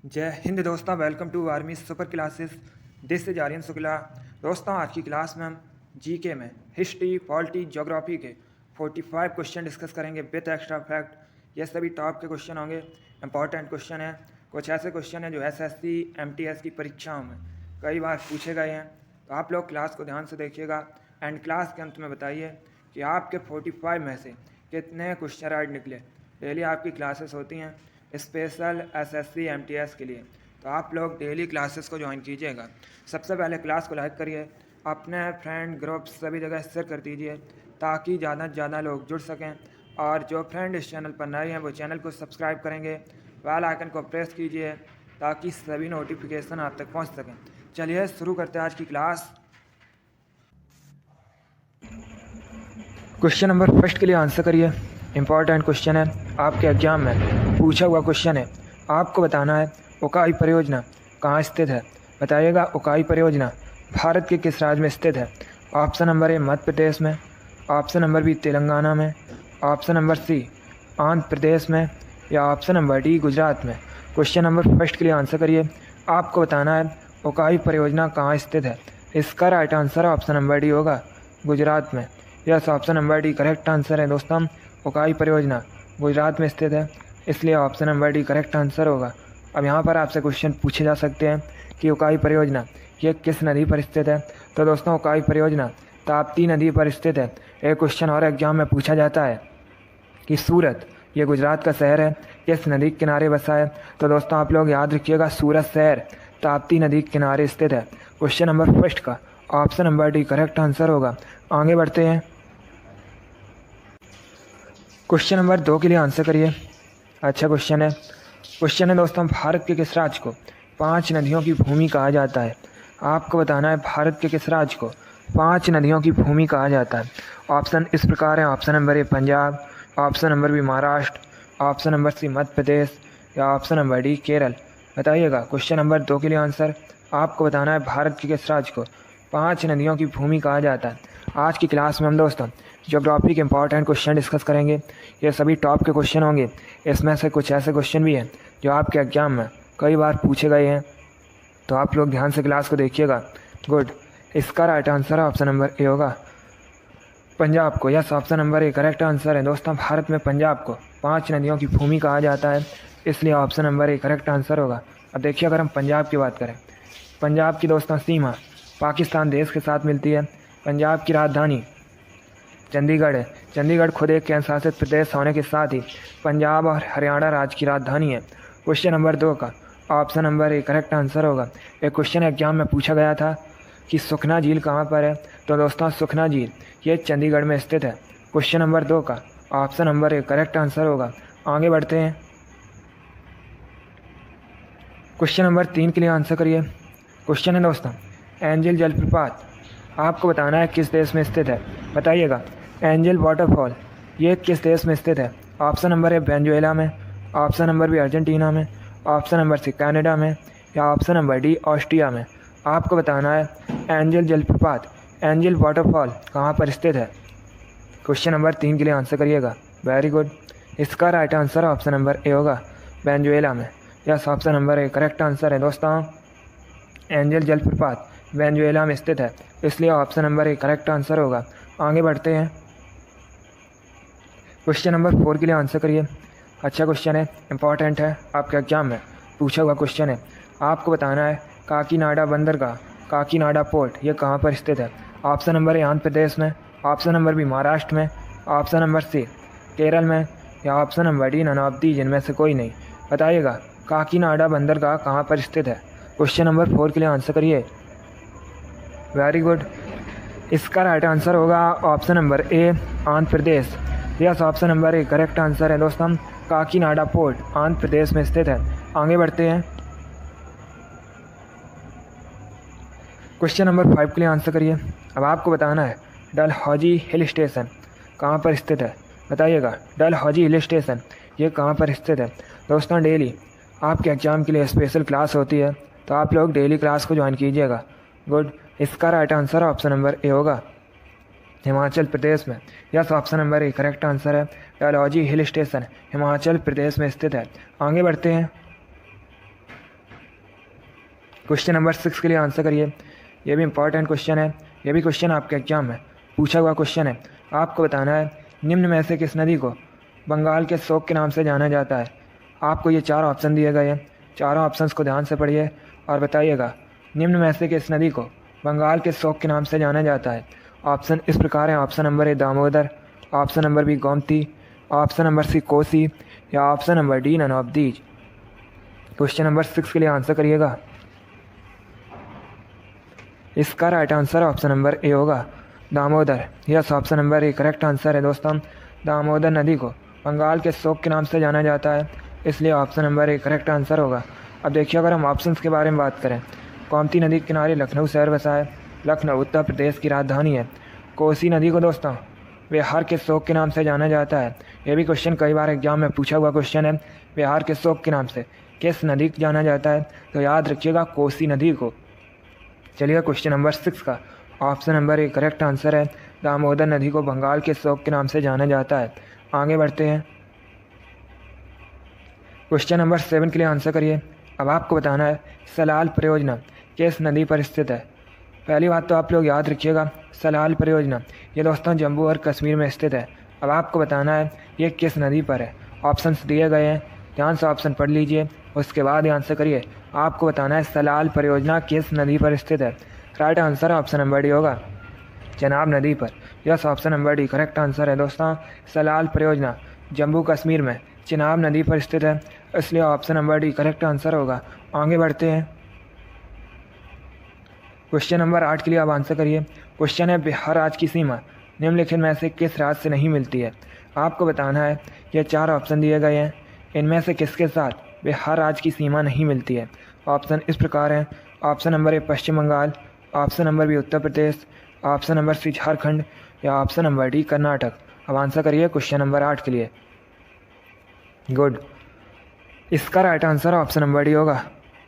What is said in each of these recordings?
जय हिंद दोस्तों, welcome to army super classes. This is Aryan Shukla. दोस्तों, आज की क्लास में हम जीके में हिस्ट्री, पॉलिटी, ज्योग्राफी के 45 क्वेश्चन डिस्कस करेंगे विद एक्स्ट्रा फैक्ट। ये सभी टॉप के क्वेश्चन होंगे, इंपॉर्टेंट क्वेश्चन है। कुछ ऐसे क्वेश्चन हैं जो एसएससी एमटीएस की परीक्षाओं में कई बार पूछे गए हैं। तो आप लोग क्लास को ध्यान से देखिएगा एंड क्लास के अंत में बताइए कि आपके 45 में से कितने क्वेश्चन राइट निकले। डेली आपकी क्लासेस होती हैं स्पेशल एसएससी एमटीएस के लिए, तो आप लोग डेली क्लासेस को ज्वाइन कीजिएगा। सबसे पहले क्लास को लाइक करिए, अपने फ्रेंड ग्रुप सभी जगह शेयर कर दीजिए ताकि ज़्यादा से ज़्यादा लोग जुड़ सकें। और जो फ्रेंड इस चैनल पर नए हैं वो चैनल को सब्सक्राइब करेंगे, बेल आइकन को प्रेस कीजिए ताकि सभी नोटिफिकेशन आप तक पहुंच सकें। चलिए शुरू करते हैं आज की क्लास। क्वेश्चन नंबर फर्स्ट के लिए आंसर करिए। इंपॉर्टेंट क्वेश्चन है, आपके एग्जाम में पूछा हुआ क्वेश्चन है। आपको बताना है उकाई परियोजना कहाँ स्थित है। बताइएगा उकाई परियोजना भारत के किस राज्य में स्थित है। ऑप्शन नंबर ए मध्य प्रदेश में, ऑप्शन नंबर बी तेलंगाना में, ऑप्शन नंबर सी आंध्र प्रदेश में, या ऑप्शन नंबर डी गुजरात में। क्वेश्चन नंबर फर्स्ट के लिए आंसर करिए। आपको बताना है उकाई परियोजना कहाँ स्थित है। इसका right answer option number D होगा, गुजरात में। Yes, option number D correct answer है दोस्तों। उकाई परियोजना गुजरात में स्थित है, इसलिए option number D correct answer होगा। अब यहाँ पर आपसे क्वेश्चन पूछे जा सकते हैं कि उकाई परियोजना ये किस नदी पर स्थित है। तो दोस्तों, उकाई परियोजना ताप्ती नदी पर स्थित है। एक क्वेश्चन और एग्जाम में पूछा जाता है कि सूरत ये गुजरात का शहर है, किस नदी के किनारे बसा है। तो दोस्तों, आप लोग याद रखिएगा सूरत शहर ताप्ती नदी के किनारे स्थित है। क्वेश्चन नंबर फर्स्ट का option number D correct answer होगा। आगे बढ़ते हैं, क्वेश्चन नंबर 2 के लिए आंसर करिए। अच्छा क्वेश्चन है दोस्तों, भारत के किस राज्य को 5 नदियों की भूमि कहा जाता है। आपको बताना है भारत के किस राज्य को 5 नदियों की भूमि कहा जाता है। ऑप्शन इस प्रकार है, option number A Punjab, option number B Maharashtra, option number C Madhya Pradesh, या ऑप्शन नंबर डी केरल। बताइएगा क्वेश्चन नंबर 2 के लिए आंसर। आपको बताना है भारत के किस राज्य को 5 नदियों की भूमि कहा जाता है। आज की क्लास में हम दोस्तों ज्योग्राफी के इंपॉर्टेंट क्वेश्चन डिस्कस करेंगे। ये सभी टॉप के क्वेश्चन होंगे। इसमें से कुछ ऐसे क्वेश्चन भी हैं जो आपके एग्जाम में कई बार पूछे गए हैं, तो आप लोग ध्यान से क्लास को देखिएगा। गुड, इसका right answer option number A होगा, पंजाब को। Yes, option number A correct answer है दोस्तों। भारत में पंजाब को 5 नदियों की भूमि कहा जाता है, इसलिए option number A correct answer होगा। अब देखिए, अगर हम पंजाब की बात करें, पंजाब की दोस्तों सीमा पाकिस्तान देश के साथ मिलती है। पंजाब की राजधानी चंडीगढ़ है। चंडीगढ़ खुद एक केंद्र शासित प्रदेश होने के साथ ही पंजाब और हरियाणा राज्य की राजधानी है। क्वेश्चन नंबर 2 का option number A correct answer होगा। एक क्वेश्चन एग्जाम में पूछा गया था कि सुखना झील कहाँ पर है। तो दोस्तों, सुखना झील ये चंडीगढ़ में स्थित है। क्वेश्चन नंबर 2 का option number A correct answer होगा। आगे बढ़ते हैं, क्वेश्चन नंबर 3 के लिए आंसर करिए। क्वेश्चन है दोस्तों, एंजल जलप्रपात आपको बताना है किस देश में स्थित है। बताइएगा एंजल वाटरफॉल ये किस देश में स्थित है। ऑप्शन नंबर है वेनेजुएला में, ऑप्शन नंबर बी अर्जेंटीना में, ऑप्शन नंबर सी कनाडा में, या ऑप्शन नंबर डी ऑस्ट्रिया में। आपको बताना है एंजल जलप्रपात एंजल वाटरफॉल कहाँ पर स्थित है। क्वेश्चन नंबर 3 के लिए आंसर करिएगा। वेरी गुड, इसका right answer option number A होगा, वेनेजुएला में। Yes, option number A correct answer है दोस्तों। एंजल जलप्रपात वेनेजुएला में स्थित है, इसलिए option number A correct answer होगा। आगे बढ़ते हैं, क्वेश्चन नंबर 4 के लिए आंसर करिए। अच्छा क्वेश्चन है, इंपॉर्टेंट है, आपके एग्जाम में पूछा हुआ क्वेश्चन है। आपको बताना है काकीनाडा बंदरगाह, काकीनाडा पोर्ट ये कहाँ पर स्थित है। ऑप्शन नंबर ए आंध्र प्रदेश में, ऑप्शन नंबर बी महाराष्ट्र में, ऑप्शन नंबर सी केरल में, या option number D none of the जिनमें से कोई नहीं। बताइएगा काकीनाडा बंदरगाह कहाँ पर स्थित है। क्वेश्चन नंबर 4 के लिए आंसर करिए। वेरी गुड, इसका राइट आंसर होगा option number A Andhra Pradesh. Yes, option number A correct answer है दोस्तों। काकीनाडा पोर्ट आंध्र प्रदेश में स्थित है। आगे बढ़ते हैं, क्वेश्चन नंबर 5 के लिए आंसर करिए। अब आपको बताना है डलहौजी हिल स्टेशन कहाँ पर स्थित है। बताइएगा डलहौजी हिल स्टेशन ये कहाँ पर स्थित है। दोस्तों, डेली आपके एग्जाम के लिए स्पेशल क्लास होती है, तो आप लोग डेली क्लास को ज्वाइन कीजिएगा। गुड, इसका right answer option number A होगा, हिमाचल प्रदेश में। Yes, option number A correct answer है। डलहौजी हिल स्टेशन हिमाचल प्रदेश में स्थित है। आगे बढ़ते हैं, क्वेश्चन नंबर 6 के लिए आंसर करिए। ये भी इंपॉर्टेंट क्वेश्चन है, ये भी क्वेश्चन आपके एग्जाम में पूछा हुआ क्वेश्चन है। आपको बताना है निम्न में से किस नदी को बंगाल के शोक के नाम से जाना जाता है। आपको ये 4 ऑप्शन दिए गए हैं, चारों ऑप्शंस को ध्यान से पढ़िए और बताइएगा निम्न में से किस नदी को बंगाल के शोक के नाम से जाना जाता है। ऑप्शन इस प्रकार है। Option number A Damodar, option number B Gomti, option number C Kosi या option number D none of these. Question number 6 के लिए आंसर करिएगा। इसका right answer option number A होगा Damodar. Yes, option number A correct answer है दोस्तों। दामोदर नदी को बंगाल के शोक के नाम से जाना जाता है, इसलिए option number A correct answer होगा। अब देखिए अगर हम ऑप्शंस के बारे में बात करें, गोमती नदी के किनारे लखनऊ शहर बसा है। लखनऊ उत्तर प्रदेश की राजधानी है। कोसी नदी को दोस्तों बिहार के शोक के नाम से जाना जाता है। यह भी क्वेश्चन कई बार एग्जाम में पूछा हुआ क्वेश्चन है। बिहार के शोक के नाम से किस नदी को जाना जाता है, तो याद रखिएगा कोसी नदी को। चलिए क्वेश्चन नंबर 6 का option number A correct answer है। दामोदर नदी को बंगाल के शोक के नाम से जाना जाता है। आगे बढ़ते हैं। क्वेश्चन नंबर 7 के लिए आंसर करिए। अब आपको बताना है सलाल परियोजना किस नदी पर स्थित है। पहली बात तो आप लोग याद रखिएगा, सलाल परियोजना ये दोस्तों जम्मू और कश्मीर में स्थित है। अब आपको बताना है ये किस नदी पर है। ऑप्शंस दिए गए हैं, ध्यान से ऑप्शन पढ़ लीजिए, उसके बाद आंसर करिए। आपको बताना है सलाल परियोजना किस नदी पर स्थित है। Right answer option number D होगा चेनाब नदी पर। Yes, option number D correct answer है दोस्तों। सलाल परियोजना जम्मू कश्मीर में चेनाब नदी पर स्थित है, इसलिए option number D correct answer होगा। आगे बढ़ते हैं। क्वेश्चन नंबर 8 के लिए आप आंसर करिए। क्वेश्चन है बिहार राज्य की सीमा निम्नलिखित में से किस राज्य से नहीं मिलती है। आपको बताना है ये 4 ऑप्शन दिए गए हैं, इनमें से किसके साथ बिहार राज्य की सीमा नहीं मिलती है। ऑप्शन इस प्रकार हैं। Option number A Paschim Bangal, option number B Uttar Pradesh, option number C Jharkhand या ऑप्शन नंबर डी कर्नाटक। अब आंसर करिए क्वेश्चन नंबर 8 के लिए। गुड, इसका right answer option number D होगा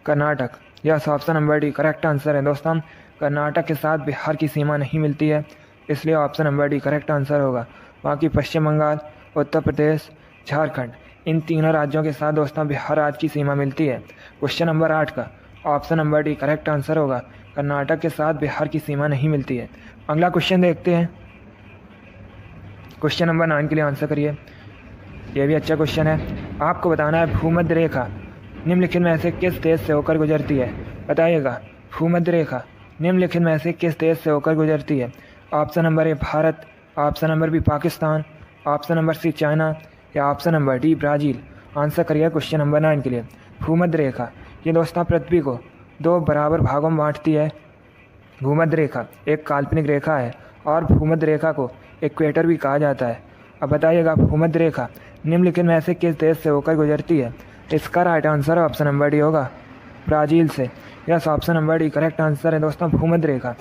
Karnataka. Yes, option number D correct answer है दोस्तों। कर्नाटक के साथ बिहार की सीमा नहीं मिलती है, इसलिए option number D correct answer होगा। बाकी पश्चिम बंगाल, उत्तर प्रदेश, झारखंड इन तीनों राज्यों के साथ दोस्तों बिहार राज्य की सीमा मिलती है। क्वेश्चन नंबर 8 का option number D correct answer होगा कर्नाटक के साथ बिहार की सीमा नहीं मिलती है। अगला क्वेश्चन देखते हैं। क्वेश्चन नंबर 9 के लिए आंसर करिए। यह भी अच्छा क्वेश्चन है। आपको बताना है भूमध्य रेखा निम्नलिखित में से किस देश से होकर गुजरती है। बताइएगा भूमध्य रेखा निम्नलिखित में से किस देश से होकर गुजरती है। Option number A Bharat, option number B Pakistan, option number C China या option number D Brazil. Answer करिए क्वेश्चन नंबर 9 के लिए। भूमध्य रेखा ये दोस्तों पृथ्वी को 2 बराबर भागों में बांटती है। भूमध्य रेखा एक काल्पनिक रेखा है और भूमध्य रेखा को इक्वेटर भी कहा जाता है। अब बताइएगा भूमध्य रेखा निम्नलिखित में से किस देश से होकर गुजरती है। इसका right answer option number D होगा ब्राज़ील से। Yes, option number D correct answer है दोस्तों। भूमध्य रेखा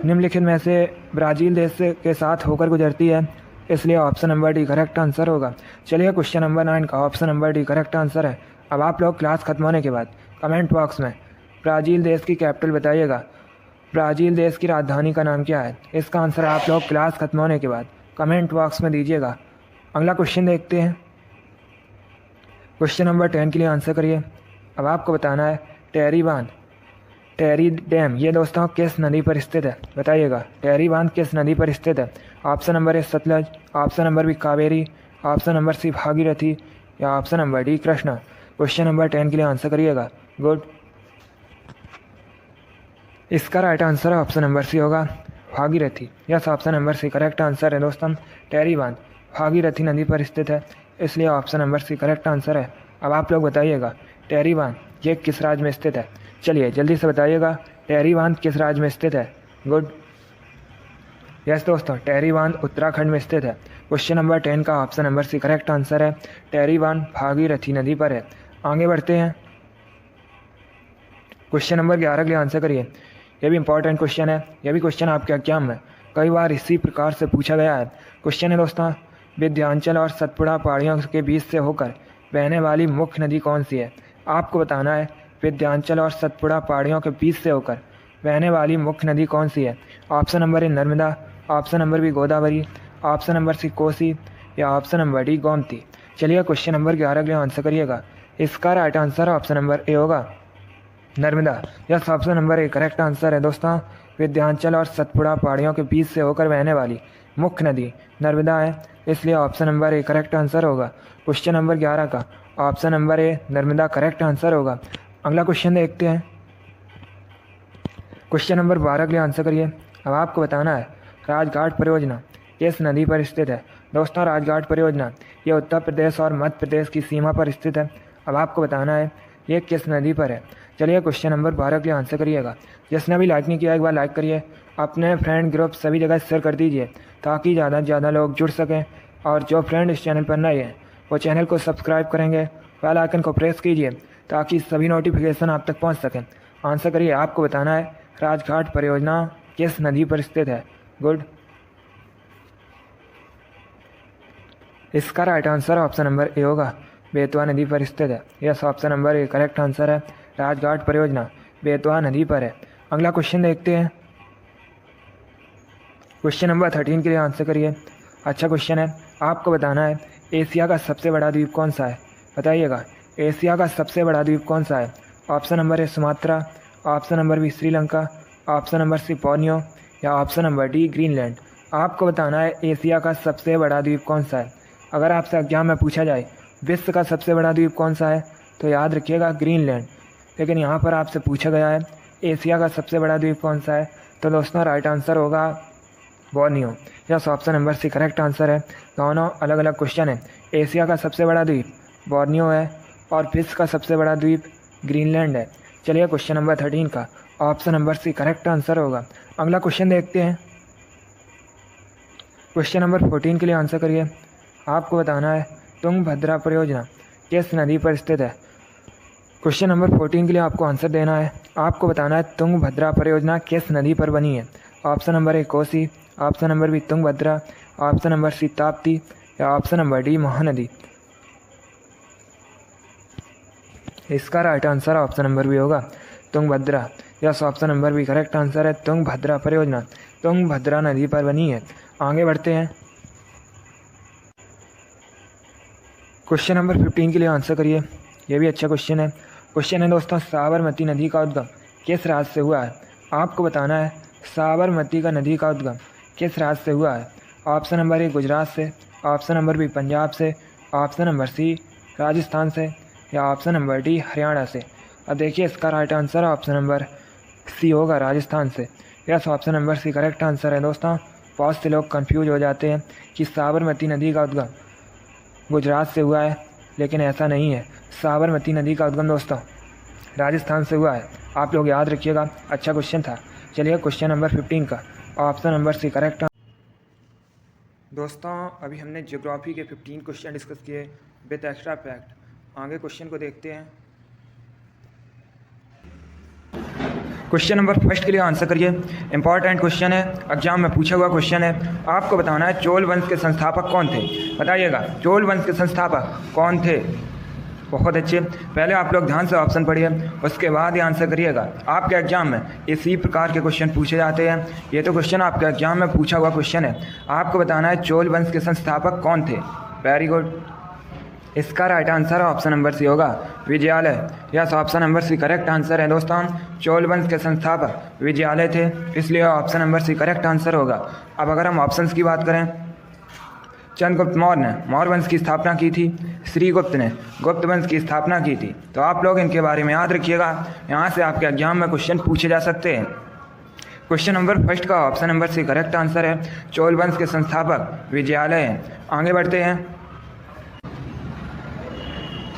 निम्नलिखित में से ब्राज़ील देश से के साथ होकर गुजरती है, इसलिए option number D correct answer होगा। चलिए क्वेश्चन नंबर 9 का option number D correct answer है। अब आप लोग क्लास खत्म होने के बाद कमेंट बॉक्स में ब्राज़ील देश की कैपिटल बताइएगा। ब्राज़ील देश की राजधानी का नाम क्या है। इसका आंसर आप लोग क्लास खत्म होने के बाद कमेंट बॉक्स में दीजिएगा। अगला क्वेश्चन देखते हैं। क्वेश्चन नंबर 10 के लिए आंसर करिए। अब आपको बताना है टेहरी बांध, टेहरी डैम ये दोस्तों किस नदी पर स्थित है। बताइएगा टेहरी बांध किस नदी पर स्थित है। Option number A Sutlej, option number B Kaveri, option number C Bhagirathi या option number D Krishna. Question number 10 के लिए आंसर करिएगा। गुड, इसका right answer option number C होगा Bhagirathi. Yes, option number C correct answer है दोस्तों। टेहरी बांध भागीरथी नदी पर स्थित है, इसलिए option number C correct answer है। अब आप लोग बताइएगा टेहरी बांध ये किस राज्य में स्थित है। चलिए जल्दी से बताइएगा टेहरी बांध किस राज्य में स्थित है। गुड, यस दोस्तों, टेहरी बांध उत्तराखंड में स्थित है। क्वेश्चन नंबर 10 का option number C correct answer है। टेहरी बांध भागीरथी नदी पर है। आगे बढ़ते हैं। क्वेश्चन नंबर 11 के लिए आंसर करिए। यह भी इंपॉर्टेंट क्वेश्चन है, यह भी क्वेश्चन आपके एग्जाम में कई बार इसी प्रकार से पूछा गया है। क्वेश्चन है दोस्तों विंध्याचल और सतपुड़ा पहाड़ियों के बीच से होकर बहने वाली मुख्य नदी कौन सी है। आपको बताना है विंध्याचल और सतपुड़ा पहाड़ियों के बीच से होकर बहने वाली मुख्य नदी कौन सी है। Option number A Narmada, option number B Godavari, option number C Kosi या ऑप्शन नंबर डी गोमती। चलिए क्वेश्चन नंबर 11 के लिए आंसर करिएगा। इसका right answer option number A होगा Narmada. Yes, option number A correct answer है दोस्तों। विंध्याचल और सतपुड़ा पहाड़ियों के बीच से होकर बहने वाली मुख्य नदी नर्मदा है, इसलिए option number A correct answer होगा। क्वेश्चन नंबर 11 का option number A Narmada correct answer होगा। अगला क्वेश्चन देखते हैं। क्वेश्चन नंबर 12 के लिए आंसर करिए। अब आपको बताना है राजघाट परियोजना किस नदी पर स्थित है। दोस्तों, राजघाट परियोजना ये उत्तर प्रदेश और मध्य प्रदेश की सीमा पर स्थित है। अब आपको बताना है ये किस नदी पर है। चलिए क्वेश्चन नंबर 12 के लिए आंसर करिएगा। जिसने भी लाइक नहीं किया एक बार लाइक करिए, अपने फ्रेंड ग्रुप सभी जगह शेयर कर दीजिए ताकि ज़्यादा से ज़्यादा लोग जुड़ सकें। और जो फ्रेंड इस चैनल पर नए हैं वो चैनल को सब्सक्राइब करेंगे, बेल आइकन को प्रेस कीजिए ताकि सभी नोटिफिकेशन आप तक पहुंच सकें। आंसर करिए। आपको बताना है राजघाट परियोजना किस नदी पर स्थित है। गुड। इसका right answer option number A होगा, बेतवा नदी पर स्थित है। Yes, option number A correct answer है। राजघाट परियोजना बेतवा नदी पर है। अगला क्वेश्चन देखते हैं। क्वेश्चन नंबर 13 के लिए आंसर करिए। अच्छा क्वेश्चन है। आपको बताना है एशिया का सबसे बड़ा द्वीप कौन सा है। बताइएगा एशिया का सबसे बड़ा द्वीप कौन सा है। Option number A Sumatra, option number B Sri Lanka, option number C Borneo या ऑप्शन नंबर डी ग्रीनलैंड। आपको बताना है एशिया का सबसे बड़ा द्वीप कौन सा है। अगर आपसे एग्जाम में पूछा जाए विश्व का सबसे बड़ा द्वीप कौन सा है तो याद रखिएगा ग्रीनलैंड। लेकिन यहाँ पर आपसे पूछा गया है एशिया का सबसे बड़ा द्वीप कौन सा है, तो दोस्तों राइट आंसर होगा Borneo. Yes, option number C correct answer है। दोनों अलग अलग क्वेश्चन है। एशिया का सबसे बड़ा द्वीप बोर्नियो है और विश्व का सबसे बड़ा द्वीप ग्रीनलैंड है। चलिए क्वेश्चन नंबर 13 का option number C correct answer होगा। अगला क्वेश्चन देखते हैं। क्वेश्चन नंबर 14 के लिए आंसर करिए। आपको बताना है तुंगभद्रा परियोजना किस नदी पर स्थित है। क्वेश्चन नंबर 14 के लिए आपको आंसर देना है। आपको बताना है तुंगभद्रा परियोजना किस नदी पर बनी है। Option number A Kosi, option number B Tungabhadra, option number C Tapti या ऑप्शन नंबर डी महानदी। इसका right answer option number B होगा Tungabhadra. Yes, option number B correct answer है। तुंगभद्रा परियोजना तुंगभद्रा नदी पर बनी है। आगे बढ़ते हैं। क्वेश्चन नंबर 15 के लिए आंसर करिए। यह भी अच्छा क्वेश्चन है। क्वेश्चन है दोस्तों साबरमती नदी का उद्गम किस राज्य से हुआ है। आपको बताना है साबरमती का नदी का उद्गम किस राज्य से हुआ है। ऑप्शन नंबर ए गुजरात से, ऑप्शन नंबर बी पंजाब से, ऑप्शन नंबर सी राजस्थान से या ऑप्शन नंबर डी हरियाणा से। अब देखिए इसका right answer option number C होगा राजस्थान से। Yes, option number C correct answer है दोस्तों। बहुत से लोग कंफ्यूज हो जाते हैं कि साबरमती नदी का उद्गम गुजरात से हुआ है, लेकिन ऐसा नहीं है। साबरमती नदी का उद्गम दोस्तों राजस्थान से हुआ है। आप लोग याद रखिएगा। अच्छा क्वेश्चन था। चलिए क्वेश्चन नंबर 15 का ऑप्शन नंबर सी करेक्ट। दोस्तों अभी हमने ज्योग्राफी के 15 क्वेश्चन डिस्कस किए विद एक्स्ट्रा फैक्ट। आगे क्वेश्चन को देखते हैं। क्वेश्चन नंबर फर्स्ट के लिए आंसर करिए। इंपॉर्टेंट क्वेश्चन है, एग्जाम में पूछा हुआ क्वेश्चन है। आपको बताना है चोल वंश के संस्थापक कौन थे। बताइएगा चोल वंश के संस्थापक कौन थे। बहुत अच्छे। पहले आप लोग ध्यान से ऑप्शन पढ़िए, उसके बाद ही आंसर करिएगा। आपके एग्जाम में इसी प्रकार के क्वेश्चन पूछे जाते हैं। ये तो क्वेश्चन आपके एग्जाम में पूछा हुआ क्वेश्चन है। आपको बताना है चोल वंश के संस्थापक कौन थे। Very good. इसका right answer option number C होगा Vijayalaya. Yes, option number C correct answer है दोस्तों। चोल वंश के संस्थापक विजयालय थे, इसलिए option number C correct answer होगा। अब अगर हम ऑप्शंस की बात करें, चंद्रगुप्त मौर्य ने मौर्य वंश की स्थापना की थी, श्रीगुप्त ने गुप्त वंश की स्थापना की थी। तो आप लोग इनके बारे में याद रखिएगा, यहाँ से आपके एग्जाम में क्वेश्चन पूछे जा सकते हैं। क्वेश्चन नंबर फर्स्ट का option number C correct answer है। चोल वंश के संस्थापक विजयालय हैं। आगे बढ़ते हैं।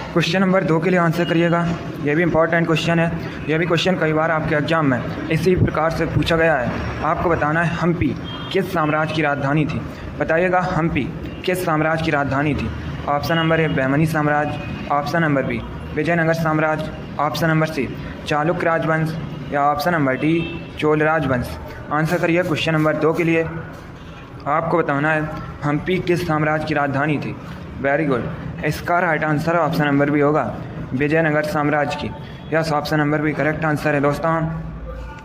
क्वेश्चन नंबर 2 के लिए आंसर करिएगा। यह भी इंपॉर्टेंट क्वेश्चन है। यह भी क्वेश्चन कई बार आपके एग्जाम में इसी प्रकार से पूछा गया है। आपको बताना है हम्पी किस साम्राज्य की राजधानी थी। बताइएगा हम्पी किस साम्राज्य की राजधानी थी। ऑप्शन नंबर ए बहमनी साम्राज्य, ऑप्शन नंबर बी विजयनगर साम्राज्य, ऑप्शन नंबर सी चालुक्य राजवंश या ऑप्शन नंबर डी चोल राजवंश। आंसर करिए क्वेश्चन नंबर 2 के लिए। आपको बताना है हम्पी किस साम्राज्य की राजधानी थी। Very good. इसका right answer option number B होगा विजयनगर साम्राज्य की। Yes, option number B correct answer है दोस्तों।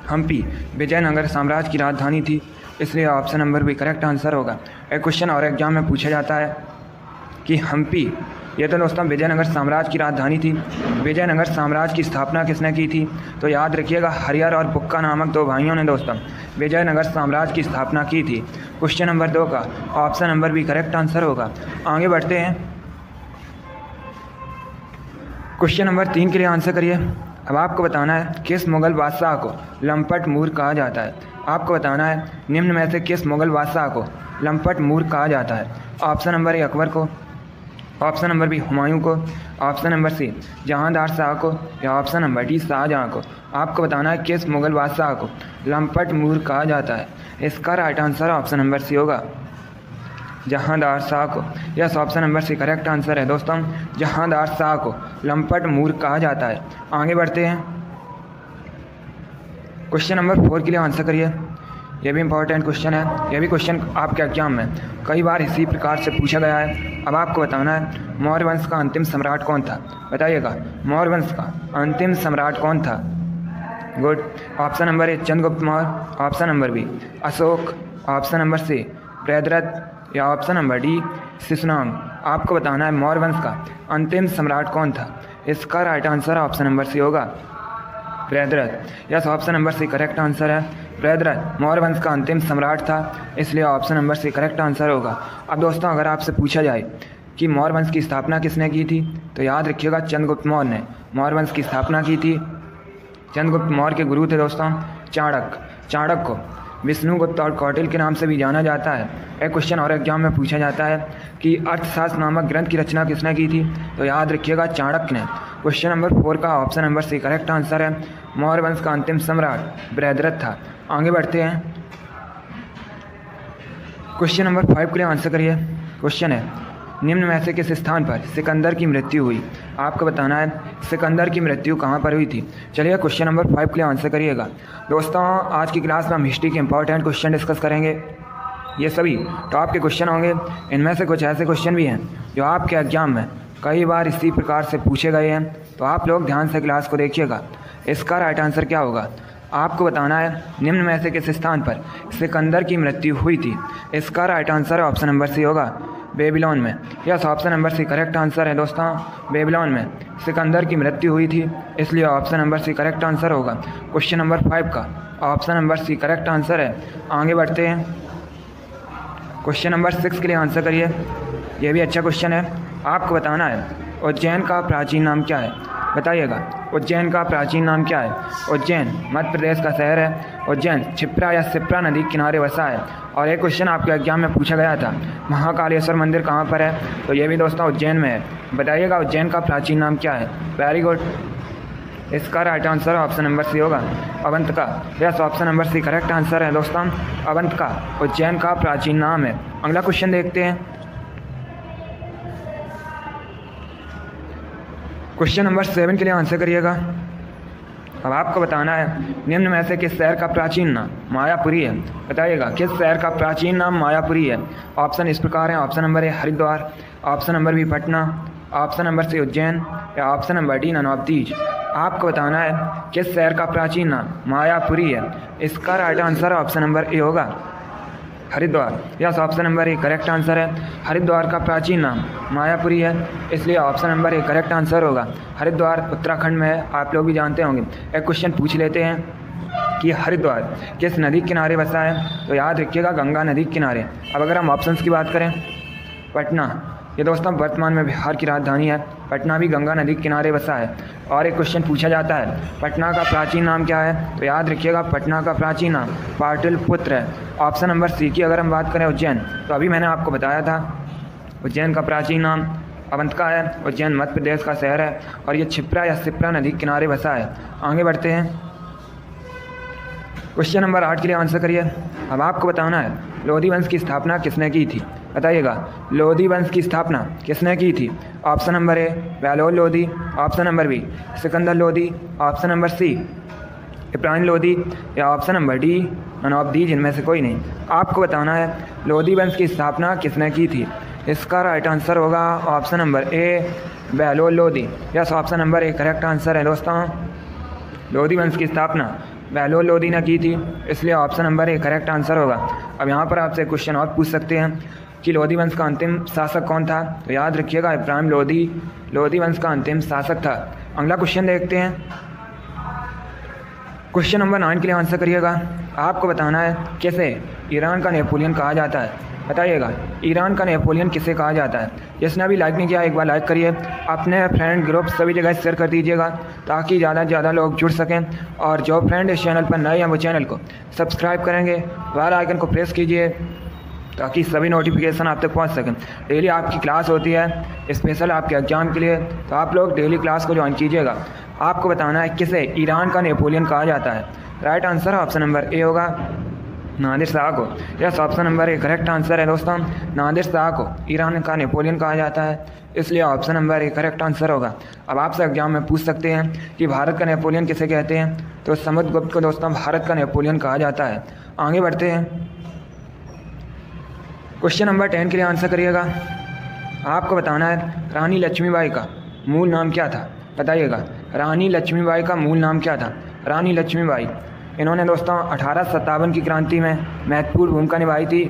हम्पी विजयनगर साम्राज्य की राजधानी थी, इसलिए option number B correct answer होगा। एक क्वेश्चन और एग्जाम में पूछा जाता है कि हम्पी ये तो दोस्तों विजयनगर साम्राज्य की राजधानी थी। विजयनगर साम्राज्य की स्थापना किसने की थी? तो याद रखिएगा हरिहर और बुक्का नामक 2 भाइयों ने दोस्तों विजयनगर साम्राज्य की स्थापना की थी। क्वेश्चन नंबर 2 का option number B correct answer होगा। आगे बढ़ते हैं, क्वेश्चन नंबर 3 के लिए आंसर करिए। अब आपको बताना है किस मुगल बादशाह को लंपट मूर कहा जाता है। आपको बताना है निम्न में से किस मुगल बादशाह को लंपट मूर कहा जाता है। ऑप्शन नंबर ए अकबर को, ऑप्शन नंबर बी हुमायूं को, option number C Jahandar Shah को या ऑप्शन नंबर डी शाहजहां को। आपको बताना है किस मुगल बादशाह को लंपट मूर कहा जाता है। इसका right answer option number C होगा, जहांदार शाह को। Yes, option number C correct answer है दोस्तों, जहांदार शाह को लंपट मूर कहा जाता है। आगे बढ़ते हैं, क्वेश्चन नंबर 4 के लिए आंसर करिए। यह भी इंपॉर्टेंट क्वेश्चन है। यह भी क्वेश्चन आपके एग्जाम में कई बार इसी प्रकार से पूछा गया है। अब आपको बताना है मौर्य वंश का अंतिम सम्राट कौन था। बताइएगा मौर्य वंश का अंतिम सम्राट कौन था। Good. Option number A Chandragupta Maurya, option number B Ashoka, option number C Priyadrath या ऑप्शन नंबर डी शिशुनाग। आपको बताना है मौर्य वंश का अंतिम सम्राट कौन था। इसका right answer option number C होगा, Priyadrath. Yes, option number C correct answer है, प्रियद्रथ मौर्य वंश का अंतिम सम्राट था, इसलिए option number C correct answer होगा। अब दोस्तों अगर आपसे पूछा जाए कि मौर्य वंश की स्थापना किसने की थी, तो याद रखिएगा चंद्रगुप्त मौर्य ने मौर्य वंश की स्थापना की थी। चंद्रगुप्त मौर्य के गुरु थे दोस्तों चाणक्य। चाणक्य को विष्णुगुप्त और कौटिल्य के नाम से भी जाना जाता है। एक क्वेश्चन और एग्जाम में पूछा जाता है कि अर्थशास्त्र नामक ग्रंथ की रचना किसने की थी, तो याद रखिएगा चाणक्य ने। क्वेश्चन नंबर 4 का option number C correct answer है, मौर्य वंश का अंतिम सम्राट प्रियद्रथ था। आगे बढ़ते हैं, क्वेश्चन नंबर 5 के लिए आंसर करिए। क्वेश्चन है निम्न में से किस स्थान पर सिकंदर की मृत्यु हुई। आपको बताना है सिकंदर की मृत्यु कहाँ पर हुई थी। चलिए क्वेश्चन नंबर 5 के लिए आंसर करिएगा। दोस्तों आज की क्लास में हम हिस्ट्री के इंपॉर्टेंट क्वेश्चन डिस्कस करेंगे। ये सभी टॉप के क्वेश्चन होंगे। इनमें से कुछ ऐसे क्वेश्चन भी हैं जो आपके एग्जाम में कई बार इसी प्रकार से पूछे गए हैं, तो आप लोग ध्यान से क्लास को देखिएगा। इसका राइट आंसर क्या होगा। आपको बताना है निम्न में से किस स्थान पर सिकंदर की मृत्यु हुई थी। इसका right answer option number C होगा, बेबीलोन में। Yes, option number C correct answer है दोस्तों, बेबीलोन में सिकंदर की मृत्यु हुई थी, इसलिए option number C correct answer होगा। क्वेश्चन नंबर 5 का option number C correct answer है। आगे बढ़ते हैं, क्वेश्चन नंबर 6 के लिए आंसर करिए। यह भी अच्छा क्वेश्चन है। आपको बताना है उज्जैन का प्राचीन नाम क्या है। बताइएगा उज्जैन का प्राचीन नाम क्या है। उज्जैन मध्य प्रदेश का शहर है। उज्जैन क्षिप्रा या शिप्रा नदी के किनारे बसा है। और एक क्वेश्चन आपके एग्जाम में पूछा गया था महाकालेश्वर मंदिर कहाँ पर है, तो ये भी दोस्तों उज्जैन में है। बताइएगा उज्जैन का प्राचीन नाम क्या है। Very good. इसका right answer option number C होगा, Avantika. Yes, option number C correct answer है दोस्तों, अवंतिका उज्जैन का प्राचीन नाम है। अगला क्वेश्चन देखते हैं, क्वेश्चन नंबर 7 के लिए आंसर करिएगा। अब आपको बताना है निम्न में से किस शहर का प्राचीन नाम मायापुरी है। बताइएगा किस शहर का प्राचीन नाम मायापुरी है। ऑप्शन इस प्रकार हैं, option number A Haridwar, option number B Patna, option number C Ujjain या ऑप्शन नंबर डी ननौतीज। आपको बताना है किस शहर का प्राचीन नाम मायापुरी है। इसका right answer option number A होगा, Haridwar. Yes, option number A correct answer है, हरिद्वार का प्राचीन नाम मायापुरी है, इसलिए option number A correct answer होगा। हरिद्वार उत्तराखंड में है, आप लोग भी जानते होंगे। एक क्वेश्चन पूछ लेते हैं कि हरिद्वार किस नदी के किनारे बसा है, तो याद रखिएगा गंगा नदी के किनारे। अब अगर हम ऑप्शंस की बात करें, पटना, ये दोस्तों वर्तमान में बिहार की राजधानी है। पटना भी गंगा नदी के किनारे बसा है। और एक क्वेश्चन पूछा जाता है पटना का प्राचीन नाम क्या है, तो याद रखिएगा पटना का प्राचीन नाम पाटलिपुत्र है। ऑप्शन नंबर सी की अगर हम बात करें उज्जैन, तो अभी मैंने आपको बताया था उज्जैन का प्राचीन नाम अवंतिका है। उज्जैन मध्य प्रदेश का शहर है और ये क्षिप्रा या शिप्रा नदी के किनारे बसा है। आगे बढ़ते हैं, क्वेश्चन नंबर 8 के लिए आंसर करिए। अब आपको बताना है लोधी वंश की स्थापना किसने की थी। बताइएगा लोधी वंश की स्थापना किसने की थी। Option number A Bahlol Lodi, option number B Sikandar Lodi, option number C Ibrahim Lodi या option number D none of these, इनमें से कोई नहीं। आपको बताना है लोधी वंश की स्थापना किसने की थी। इसका राइट आंसर होगा option number A Bahlol Lodhi. Yes, option number A correct answer है दोस्तों, लोधी वंश की स्थापना बहलोल लोधी ने की थी, इसलिए option number A correct answer होगा। अब यहाँ पर आपसे क्वेश्चन और पूछ सकते हैं कि लोधी वंश का अंतिम शासक कौन था? तो याद रखिएगा इब्राहिम लोधी वंश का अंतिम शासक था। अगला क्वेश्चन देखते हैं। क्वेश्चन नंबर 9 के लिए आंसर करिएगा। आपको बताना है कैसे ईरान का नेपोलियन कहा जाता है। बताइएगा ईरान का नेपोलियन किसे कहा जाता है। जिसने अभी लाइक नहीं किया एक बार लाइक करिए, अपने फ्रेंड ग्रुप सभी जगह शेयर कर दीजिएगा ताकि ज़्यादा से ज़्यादा लोग जुड़ सकें। और जो फ्रेंड इस चैनल पर नए हैं वो चैनल को सब्सक्राइब करेंगे, बेल आइकन को प्रेस कीजिए ताकि सभी नोटिफिकेशन आप तक पहुंच सकें। डेली आपकी क्लास होती है स्पेशल आपके एग्ज़ाम के लिए, तो आप लोग डेली क्लास को ज्वाइन कीजिएगा। आपको बताना है किसे ईरान का नेपोलियन कहा जाता है। Right answer option number A होगा, नादिर शाह को। Yes, option number A correct answer है दोस्तों। नादिर शाह को ईरान का नेपोलियन कहा जाता है, इसलिए option number A correct answer होगा। अब आपसे एग्जाम में पूछ सकते हैं कि भारत का नेपोलियन किसे कहते हैं, तो समुद्रगुप्त को दोस्तों भारत का नेपोलियन कहा जाता है। आगे बढ़ते हैं। क्वेश्चन नंबर 10 के लिए आंसर करिएगा। आपको बताना है रानी लक्ष्मीबाई का मूल नाम क्या था। बताइएगा रानी लक्ष्मीबाई का मूल नाम क्या था। रानी लक्ष्मीबाई, इन्होंने दोस्तों 1857 की क्रांति में महत्वपूर्ण भूमिका निभाई थी।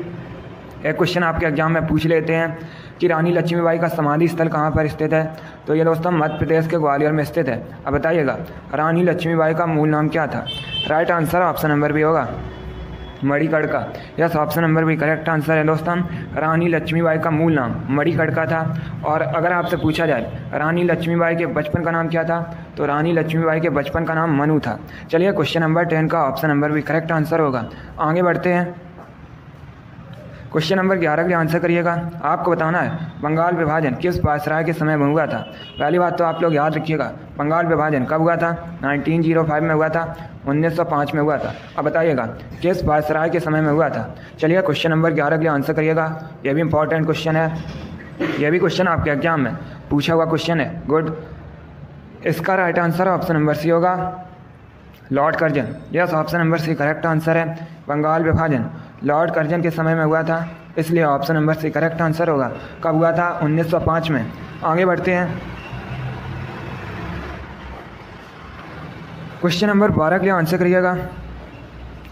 एक क्वेश्चन आपके एग्जाम में पूछ लेते हैं कि रानी लक्ष्मीबाई का समाधि स्थल कहाँ पर स्थित है। तो ये दोस्तों मध्य प्रदेश के ग्वालियर में स्थित है। अब बताइएगा रानी लक्ष्मीबाई का मूल नाम क्या था। Right answer option number B होगा, Manikarnika. Yes, option number B correct answer है दोस्तों। रानी लक्ष्मीबाई का मूल नाम मणिकर्णिका था। और अगर आपसे पूछा जाए रानी लक्ष्मीबाई के बचपन का नाम क्या था, तो रानी लक्ष्मीबाई के बचपन का नाम मनु था। चलिए क्वेश्चन नंबर 10 का option number B correct answer होगा। आगे बढ़ते हैं। क्वेश्चन नंबर 11 के लिए आंसर करिएगा। आपको बताना है बंगाल विभाजन किस वायसराय के समय में हुआ था। पहली बात तो आप लोग याद रखिएगा बंगाल विभाजन कब हुआ था। 1905 में हुआ था, 1905 में हुआ था। अब बताइएगा किस वायसराय के समय में हुआ था। चलिए क्वेश्चन नंबर 11 के लिए आंसर करिएगा। यह भी इंपॉर्टेंट क्वेश्चन है, यह भी क्वेश्चन आपके एग्जाम में पूछा हुआ क्वेश्चन है। गुड, इसका right answer option number C होगा, Lord Curzon. Yes, option number C correct answer है। बंगाल विभाजन लॉर्ड कर्जन के समय में हुआ था, इसलिए option number C correct answer होगा। कब हुआ था? 1905 में। आगे बढ़ते हैं। क्वेश्चन नंबर 12 के लिए आंसर करिएगा।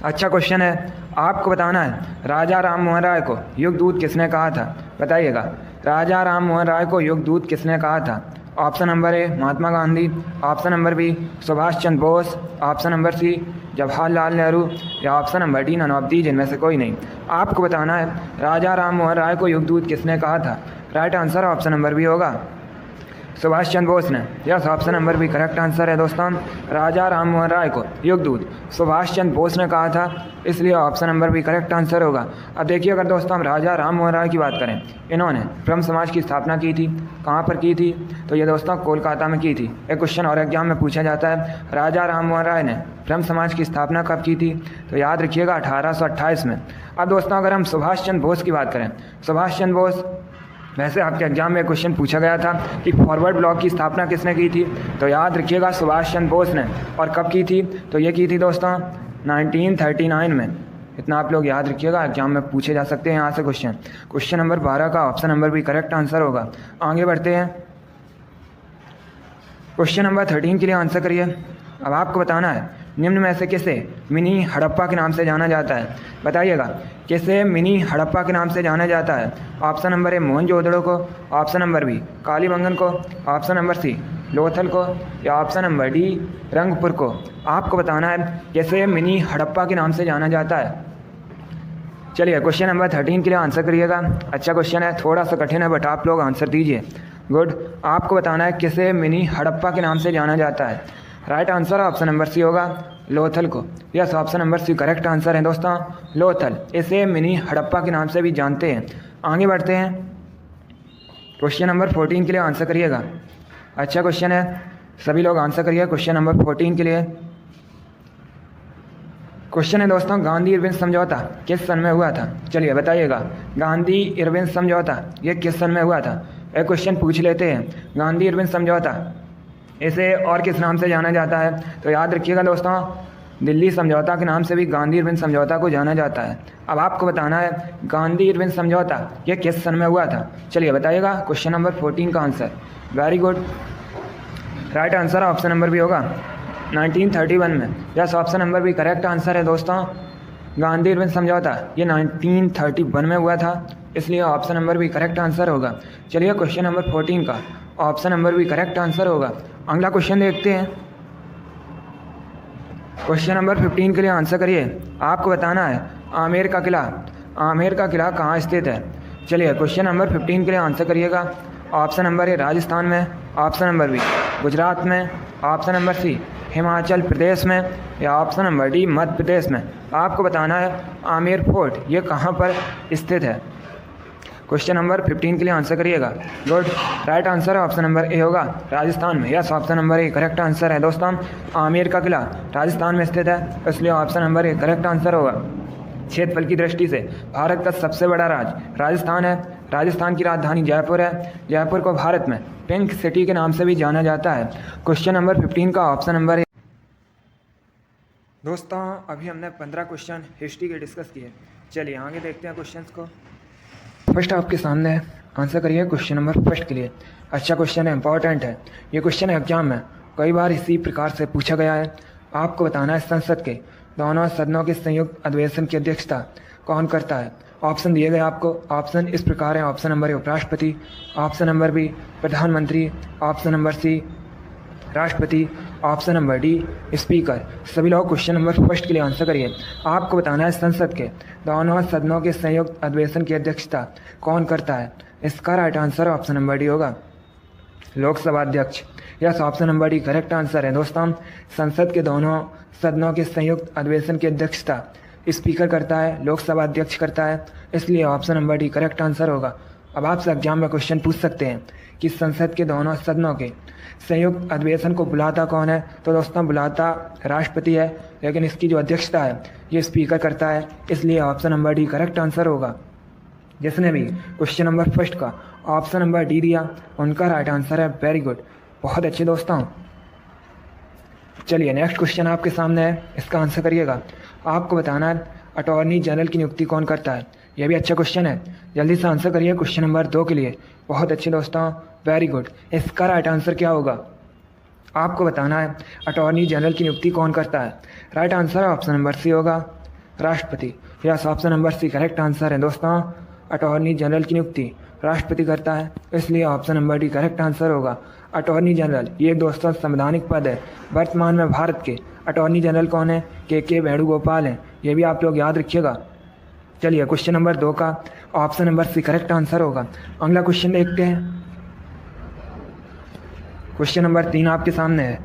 अच्छा क्वेश्चन है। आपको बताना है राजा राम मोहन राय को युगदूत किसने कहा था। बताइएगा राजा राम मोहन राय को युगदूत किसने कहा था। Option number A Mahatma Gandhi, option number B Subhash Chandra Bose, option number C Jawaharlal Nehru, या option number D none of these इनमें से कोई नहीं। आपको बताना है राजा राम मोहन राय को युगदूत किसने कहा था। Right answer option number B होगा, सुभाष चंद्र बोस ने। Yes, option number B correct answer है दोस्तों। राजा राम मोहन राय को युगदूत सुभाष चंद्र बोस ने कहा था, इसलिए option number B correct answer होगा। अब देखिए अगर दोस्तों हम राजा राम मोहन राय की बात करें, इन्होंने ब्रह्म समाज की स्थापना की थी। कहाँ पर की थी? तो ये दोस्तों कोलकाता में की थी। एक क्वेश्चन और एग्जाम में पूछा जाता है राजा राम मोहन राय ने ब्रह्म समाज की स्थापना कब की थी। तो याद रखिएगा 1828 में। अब दोस्तों अगर हम सुभाष चंद्र बोस की बात करें, सुभाष चंद्र बोस, वैसे आपके एग्जाम में क्वेश्चन पूछा गया था कि फॉरवर्ड ब्लॉक की स्थापना किसने की थी। तो याद रखिएगा सुभाष चंद्र बोस ने। और कब की थी? तो ये की थी दोस्तों 1939 में। इतना आप लोग याद रखिएगा, एग्जाम में पूछे जा सकते हैं यहाँ से क्वेश्चन। क्वेश्चन नंबर 12 का ऑप्शन नंबर भी करेक्ट आंसर होगा। आगे बढ़ते हैं। क्वेश्चन नंबर 13 के लिए आंसर करिए। अब आपको बताना है निम्न में से किसे मिनी हड़प्पा के नाम से जाना जाता है। बताइएगा किसे मिनी हड़प्पा के नाम से जाना जाता है। ऑप्शन नंबर ए मोहनजोदड़ो को, ऑप्शन नंबर बी कालीबंगन को, ऑप्शन नंबर सी लोथल को, या ऑप्शन नंबर डी रंगपुर को। आपको बताना है किसे मिनी हड़प्पा के नाम से जाना जाता है। चलिए क्वेश्चन नंबर 13 के लिए आंसर करिएगा। अच्छा क्वेश्चन है, थोड़ा सा कठिन है बट आप लोग आंसर दीजिए। गुड, आपको बताना है किसे मिनी हड़प्पा के नाम से जाना जाता है। Right answer option number C होगा, लोथल को। Yes, option number C correct answer है दोस्तों, लोथल। इसे मिनी हड़प्पा के नाम से भी जानते हैं। आगे बढ़ते हैं। क्वेश्चन नंबर 14 के लिए आंसर करिएगा। अच्छा क्वेश्चन है, सभी लोग आंसर करिए क्वेश्चन नंबर 14 के लिए। क्वेश्चन है दोस्तों गांधी इरविन समझौता किस सन में हुआ था। चलिए बताइएगा गांधी इरविन समझौता ये किस सन में हुआ था। एक क्वेश्चन पूछ लेते हैं, गांधी इरविन समझौता इसे और किस नाम से जाना जाता है। तो याद रखिएगा दोस्तों दिल्ली समझौता के नाम से भी गांधी इरविन समझौता को जाना जाता है। अब आपको बताना है गांधी इरविन समझौता ये किस सन में हुआ था। चलिए बताइएगा क्वेश्चन नंबर 14 का answer. Very good, right answer option number भी होगा 1931 में। यस, ऑप्शन नंबर भी करेक्ट आंसर है दोस्तों। गांधी इरविन समझौता ये 1931 में हुआ था। इसलिए ऑप्शन नंबर भी करेक्ट आंसर होगा। चलिए क्वेश्चन नंबर 14 का ऑप्शन नंबर भी करेक्ट आंसर होगा। अगला क्वेश्चन देखते हैं। क्वेश्चन नंबर 15 के लिए आंसर करिए। आपको बताना है आमेर का किला कहाँ स्थित है। चलिए क्वेश्चन नंबर 15 के लिए आंसर करिएगा। ऑप्शन नंबर ए राजस्थान में, ऑप्शन नंबर बी गुजरात में, ऑप्शन नंबर सी हिमाचल प्रदेश में या option number D Madhya Pradesh में। आपको बताना है आमेर फोर्ट ये कहाँ पर स्थित है। क्वेश्चन नंबर 15 के लिए आंसर करिएगा। Good, right answer option number A होगा राजस्थान में। Yes, option number A correct answer है दोस्तों। आमेर का किला राजस्थान में स्थित है, इसलिए option number A correct answer होगा। क्षेत्रफल की दृष्टि से भारत का सबसे बड़ा राज्य राजस्थान है। राजस्थान की राजधानी जयपुर है। जयपुर को भारत में पिंक सिटी के नाम से भी जाना जाता है। क्वेश्चन नंबर 15 का ऑप्शन नंबर ए। दोस्तों अभी हमने 15 क्वेश्चन हिस्ट्री के डिस्कस किए। चलिए आगे देखते हैं क्वेश्चंस को। फर्स्ट आपके सामने है, आंसर करिए क्वेश्चन नंबर फर्स्ट के लिए। अच्छा क्वेश्चन है, इंपॉर्टेंट है ये क्वेश्चन है, एग्जाम में कई बार इसी प्रकार से पूछा गया है। आपको बताना है संसद के दोनों सदनों के संयुक्त अधिवेशन की अध्यक्षता कौन करता है। ऑप्शन दिए गए आपको। ऑप्शन इस प्रकार है। ऑप्शन नंबर ए उपराष्ट्रपति, ऑप्शन नंबर बी प्रधानमंत्री, ऑप्शन नंबर सी राष्ट्रपति, ऑप्शन नंबर डी स्पीकर। सभी लोग क्वेश्चन नंबर फर्स्ट के लिए आंसर करिए। आपको बताना है संसद के दोनों सदनों के संयुक्त अधिवेशन की अध्यक्षता कौन करता है। इसका right answer option number D होगा लोकसभा अध्यक्ष। Yes, option number D correct answer है दोस्तों। संसद के दोनों सदनों के संयुक्त अधिवेशन की अध्यक्षता स्पीकर करता है, लोकसभा अध्यक्ष करता है, इसलिए option number D correct answer होगा। अब आपसे एग्जाम में क्वेश्चन पूछ सकते हैं कि संसद के दोनों सदनों के संयुक्त अधिवेशन को बुलाता कौन है। तो दोस्तों बुलाता राष्ट्रपति है, लेकिन इसकी जो अध्यक्षता है ये स्पीकर करता है, इसलिए option number D correct answer होगा। जिसने भी क्वेश्चन नंबर फर्स्ट का ऑप्शन नंबर डी दिया उनका राइट आंसर है। वेरी गुड, बहुत अच्छे दोस्तों। चलिए नेक्स्ट क्वेश्चन आपके सामने है, इसका आंसर करिएगा। आपको बताना है अटॉर्नी जनरल की नियुक्ति कौन करता है। यह भी अच्छा क्वेश्चन है, जल्दी से आंसर करिए क्वेश्चन नंबर 2 के लिए। बहुत अच्छे दोस्तों, वेरी गुड। इसका राइट आंसर क्या होगा। आपको बताना है अटॉर्नी जनरल की नियुक्ति कौन करता है। Right answer option number C होगा राष्ट्रपति। Yes, option number C correct answer है दोस्तों। अटॉर्नी जनरल की नियुक्ति राष्ट्रपति करता है, इसलिए option number D correct answer होगा। अटॉर्नी जनरल ये दोस्तों संवैधानिक पद है। वर्तमान में भारत के अटॉर्नी जनरल कौन है। के वेणुगोपाल हैं, ये भी आप लोग याद रखिएगा। चलिए क्वेश्चन नंबर 2 का option number C correct answer होगा। अगला क्वेश्चन देखते हैं। क्वेश्चन नंबर 3 आपके सामने है।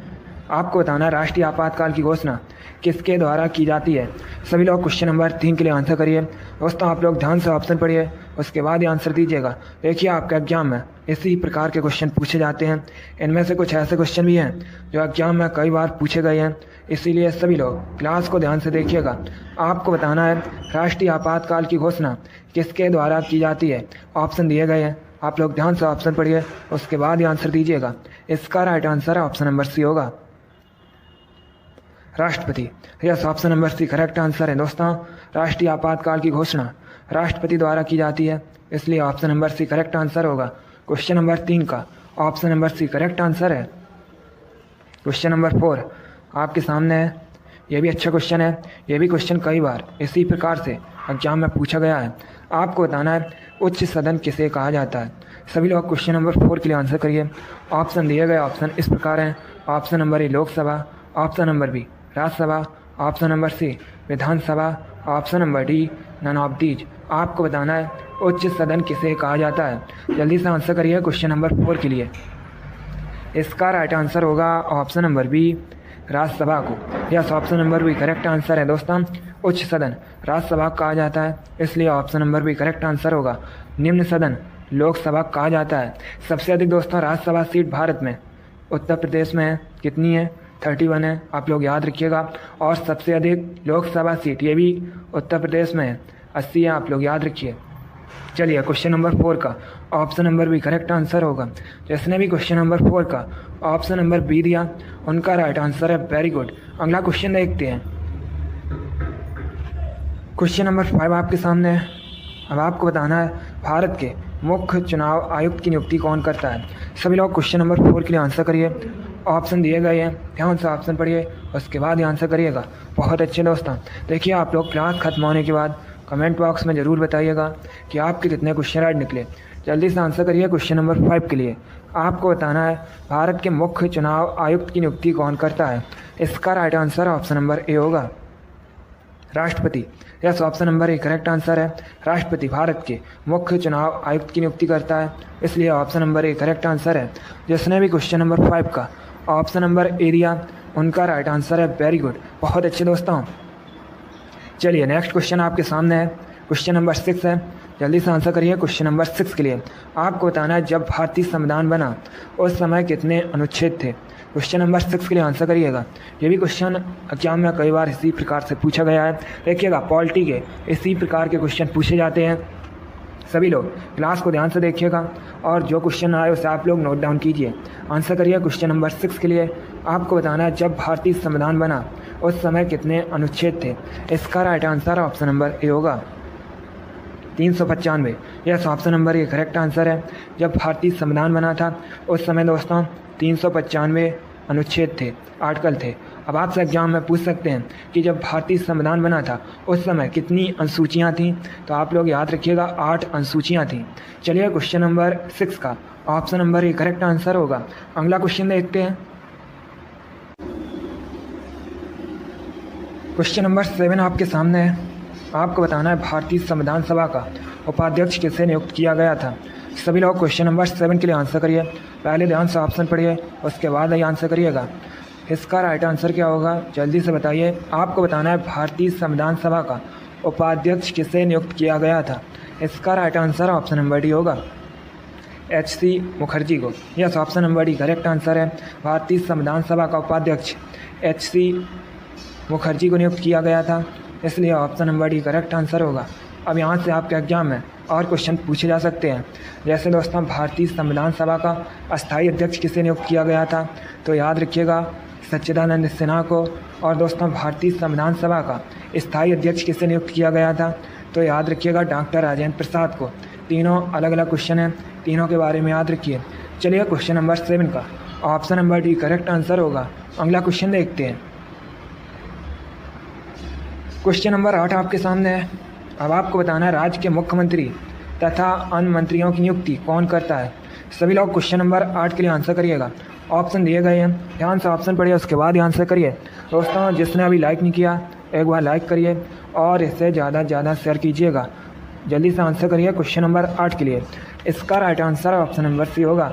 आपको बताना है राष्ट्रीय आपातकाल की घोषणा किसके द्वारा की जाती है। सभी लोग क्वेश्चन नंबर 3 के लिए आंसर करिए। दोस्तों आप लोग ध्यान से ऑप्शन पढ़िए, उसके बाद ही आंसर दीजिएगा। देखिए आपका एग्जाम में इसी प्रकार के क्वेश्चन पूछे जाते हैं। इनमें से कुछ ऐसे क्वेश्चन भी हैं जो एग्जाम में कई बार पूछे गए हैं, इसीलिए सभी लोग क्लास को ध्यान से देखिएगा। आपको बताना है राष्ट्रीय आपातकाल की घोषणा किसके द्वारा की जाती है। ऑप्शन दिए गए हैं, आप लोग ध्यान से ऑप्शन पढ़िए, उसके बाद ही आंसर दीजिएगा। इसका right answer option number C होगा राष्ट्रपति। Yes, option number C correct answer है दोस्तों। राष्ट्रीय आपातकाल की घोषणा राष्ट्रपति द्वारा की जाती है, इसलिए option number C correct answer होगा। क्वेश्चन नंबर 3 का option number C correct answer है। क्वेश्चन नंबर 4 आपके सामने है। यह भी अच्छा क्वेश्चन है। यह भी क्वेश्चन कई बार इसी प्रकार से एग्जाम में पूछा गया है। आपको बताना है उच्च सदन किसे कहा जाता है। सभी लोग क्वेश्चन नंबर 4 के लिए आंसर करिए। ऑप्शन दिए गए ऑप्शन इस प्रकार हैं। Option number A Lok Sabha, option number B Rajya Sabha, option number C Vidhan Sabha, option number D none of these. आपको बताना है उच्च सदन किसे कहा जाता है। जल्दी से आंसर करिए क्वेश्चन नंबर 4 के लिए। इसका राइट आंसर होगा ऑप्शन नंबर बी राज्यसभा को। Yes, option number B correct answer है दोस्तों। उच्च सदन राज्यसभा कहा जाता है, इसलिए option number B correct answer होगा। निम्न सदन लोकसभा कहा जाता है। सबसे अधिक दोस्तों राज्यसभा सीट भारत में उत्तर प्रदेश में है। कितनी है? 31 है, आप लोग याद रखिएगा। और सबसे अधिक लोकसभा सीट ये भी उत्तर प्रदेश में है, 80 है, आप लोग याद रखिए। चलिए क्वेश्चन नंबर 4 का option number B correct answer होगा। जिसने भी क्वेश्चन नंबर 4 का ऑप्शन नंबर बी दिया उनका राइट आंसर है। Very good. अगला क्वेश्चन देखते हैं। क्वेश्चन नंबर 5 आपके सामने है। अब आपको बताना है भारत के मुख्य चुनाव आयुक्त की नियुक्ति कौन करता है। सभी लोग क्वेश्चन नंबर 4 के लिए आंसर करिए। ऑप्शन दिए गए हैं, ध्यान से ऑप्शन पढ़िए, उसके बाद ही आंसर करिएगा। बहुत अच्छे दोस्तों, देखिए आप लोग क्लास खत्म होने के बाद कमेंट बॉक्स में ज़रूर बताइएगा कि आपके कितने क्वेश्चन राइट निकले। जल्दी से आंसर करिए क्वेश्चन नंबर 5 के लिए। आपको बताना है भारत के मुख्य चुनाव आयुक्त की नियुक्ति कौन करता है। इसका right answer option number A होगा, राष्ट्रपति। Yes, option number A correct answer है। राष्ट्रपति भारत के मुख्य चुनाव आयुक्त की नियुक्ति करता है, इसलिए option number A correct answer है। जिसने भी क्वेश्चन नंबर 5 का ऑप्शन नंबर ए दिया उनका राइट आंसर है। वेरी गुड, बहुत अच्छे दोस्तों। चलिए नेक्स्ट क्वेश्चन आपके सामने है, क्वेश्चन नंबर 6 है। जल्दी से आंसर करिए क्वेश्चन नंबर 6 के लिए। आपको बताना है जब भारतीय संविधान बना उस समय कितने अनुच्छेद थे। क्वेश्चन नंबर 6 के लिए आंसर करिएगा। ये भी क्वेश्चन एग्जाम में कई बार इसी प्रकार से पूछा गया है। देखिएगा पॉलिटी के इसी प्रकार के क्वेश्चन पूछे जाते हैं। सभी लोग क्लास को ध्यान से देखिएगा और जो क्वेश्चन आए उसे आप लोग नोट डाउन कीजिए। आंसर करिए क्वेश्चन नंबर 6 के लिए। आपको बताना है जब भारतीय संविधान बना उस समय कितने अनुच्छेद थे। इसका right answer option number A होगा, 395। Yes, option number A correct answer है। जब भारतीय संविधान बना था उस समय दोस्तों 395 अनुच्छेद थे, आर्टिकल थे। अब आपसे एग्जाम में पूछ सकते हैं कि जब भारतीय संविधान बना था उस समय कितनी अनुसूचियाँ थीं, तो आप लोग याद रखिएगा 8 अनुसूचियाँ थीं। चलिए क्वेश्चन नंबर 6 का option number A correct answer होगा। अगला क्वेश्चन देखते हैं। क्वेश्चन नंबर 7 आपके सामने है। आपको बताना है भारतीय संविधान सभा का उपाध्यक्ष किसे नियुक्त किया गया था। सभी लोग क्वेश्चन नंबर 7 के लिए आंसर करिए। पहले ध्यान से ऑप्शन पढ़िए, उसके बाद ही आंसर करिएगा। इसका राइट आंसर क्या होगा जल्दी से बताइए। आपको बताना है भारतीय संविधान सभा का उपाध्यक्ष किसे नियुक्त किया गया था। इसका right answer option number D होगा, HC मुखर्जी को। Yes, option number D correct answer है। भारतीय संविधान सभा का उपाध्यक्ष HC मुखर्जी को नियुक्त किया गया था, इसलिए option number D correct answer होगा। अब यहाँ से आपके एग्जाम में और क्वेश्चन पूछे जा सकते हैं। जैसे दोस्तों भारतीय संविधान सभा का अस्थायी अध्यक्ष किसे नियुक्त किया गया था, तो याद रखिएगा सच्चिदानंद सिन्हा को। और दोस्तों भारतीय संविधान सभा का स्थायी अध्यक्ष किसे नियुक्त किया गया था, तो याद रखिएगा डॉक्टर राजेंद्र प्रसाद को। तीनों अलग अलग क्वेश्चन हैं, तीनों के बारे में याद रखिए। चलिए क्वेश्चन नंबर 7 का option number D correct answer होगा। अगला क्वेश्चन देखते हैं। क्वेश्चन नंबर 8 आपके सामने है। अब आपको बताना है राज्य के मुख्यमंत्री तथा अन्य मंत्रियों की नियुक्ति कौन करता है। सभी लोग क्वेश्चन नंबर 8 के लिए आंसर करिएगा। ऑप्शन दिए गए हैं, ध्यान से ऑप्शन पढ़िए, उसके बाद ही आंसर करिए। दोस्तों जिसने अभी लाइक नहीं किया एक बार लाइक करिए और इसे ज़्यादा से ज़्यादा शेयर कीजिएगा। जल्दी से आंसर करिए क्वेश्चन नंबर 8 के लिए। इसका right answer option number C होगा,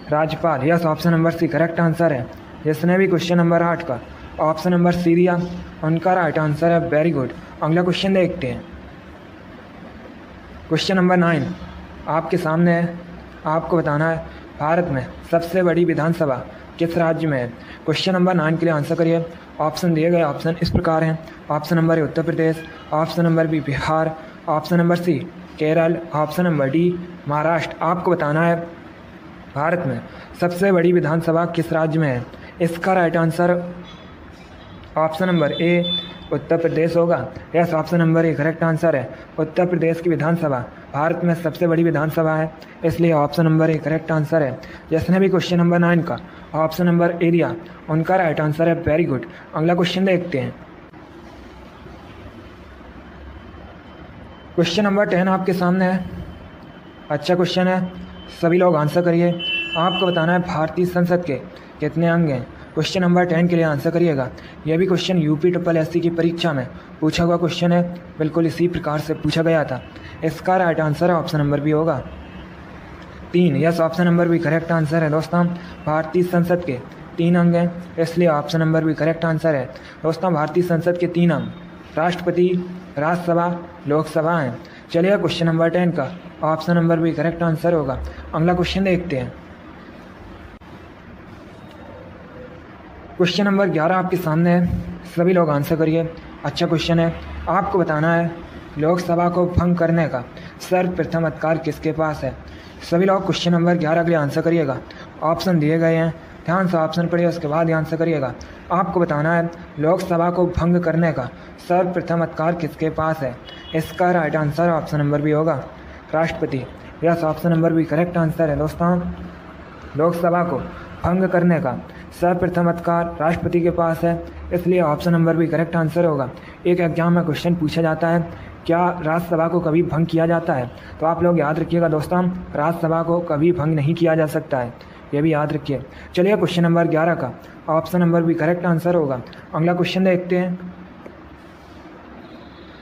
राज्यपाल। Yes, option number C correct answer है। जिसने भी क्वेश्चन नंबर 8 का ऑप्शन नंबर सी दिया उनका राइट आंसर है। Very good. अगला क्वेश्चन देखते हैं। क्वेश्चन नंबर 9 आपके सामने है। आपको बताना है भारत में सबसे बड़ी विधानसभा किस राज्य में है। क्वेश्चन नंबर 9 के लिए आंसर करिए। ऑप्शन दिए गए ऑप्शन इस प्रकार हैं। Option number A Uttar Pradesh, option number B Bihar, option number C Kerala, option number D Maharashtra. आपको बताना है भारत में सबसे बड़ी विधानसभा किस राज्य में है। इसका right answer option number A Uttar Pradesh होगा। Yes, option number A correct answer है। उत्तर प्रदेश की विधानसभा भारत में सबसे बड़ी विधानसभा है, इसलिए option number A correct answer है। जिसने भी क्वेश्चन नंबर 9 का ऑप्शन नंबर ए दिया उनका राइट आंसर है। Very good. अगला क्वेश्चन देखते हैं। क्वेश्चन नंबर 10 आपके सामने है। अच्छा क्वेश्चन है, सभी लोग आंसर करिए। आपको बताना है भारतीय संसद के कितने अंग हैं। क्वेश्चन नंबर 10 के लिए आंसर करिएगा। यह भी क्वेश्चन UPSSC की परीक्षा में पूछा हुआ क्वेश्चन है, बिल्कुल इसी प्रकार से पूछा गया था। इसका right answer option number B होगा, 3। Yes, option number B correct answer है। दोस्तों भारतीय संसद के 3 अंग हैं, इसलिए option number B correct answer है। दोस्तों भारतीय संसद के 3 अंग राष्ट्रपति, राज्यसभा, लोकसभा हैं। चलिए क्वेश्चन नंबर 10 का option number B correct answer होगा। अगला क्वेश्चन देखते हैं। क्वेश्चन नंबर 11 आपके सामने है। सभी लोग आंसर करिए। अच्छा क्वेश्चन है। आपको बताना है लोकसभा को भंग करने का सर्वप्रथम अधिकार किसके पास है। सभी लोग क्वेश्चन नंबर 11 के लिए आंसर करिएगा। ऑप्शन दिए गए हैं, ध्यान से ऑप्शन पढ़िए, उसके बाद ही आंसर करिएगा। आपको बताना है लोकसभा को भंग करने का सर्वप्रथम अधिकार किसके पास है। इसका right answer option number B होगा, राष्ट्रपति। Yes, option number B correct answer है। दोस्तों लोकसभा को भंग करने का सर्वप्रथम अधिकार राष्ट्रपति के पास है, इसलिए option number B correct answer होगा। एक एग्जाम में क्वेश्चन पूछा जाता है, क्या राज्यसभा को कभी भंग किया जाता है? तो आप लोग याद रखिएगा दोस्तों, राज्यसभा को कभी भंग नहीं किया जा सकता है, ये भी याद रखिए। चलिए क्वेश्चन नंबर 11 का option number B correct answer होगा। अगला क्वेश्चन देखते हैं।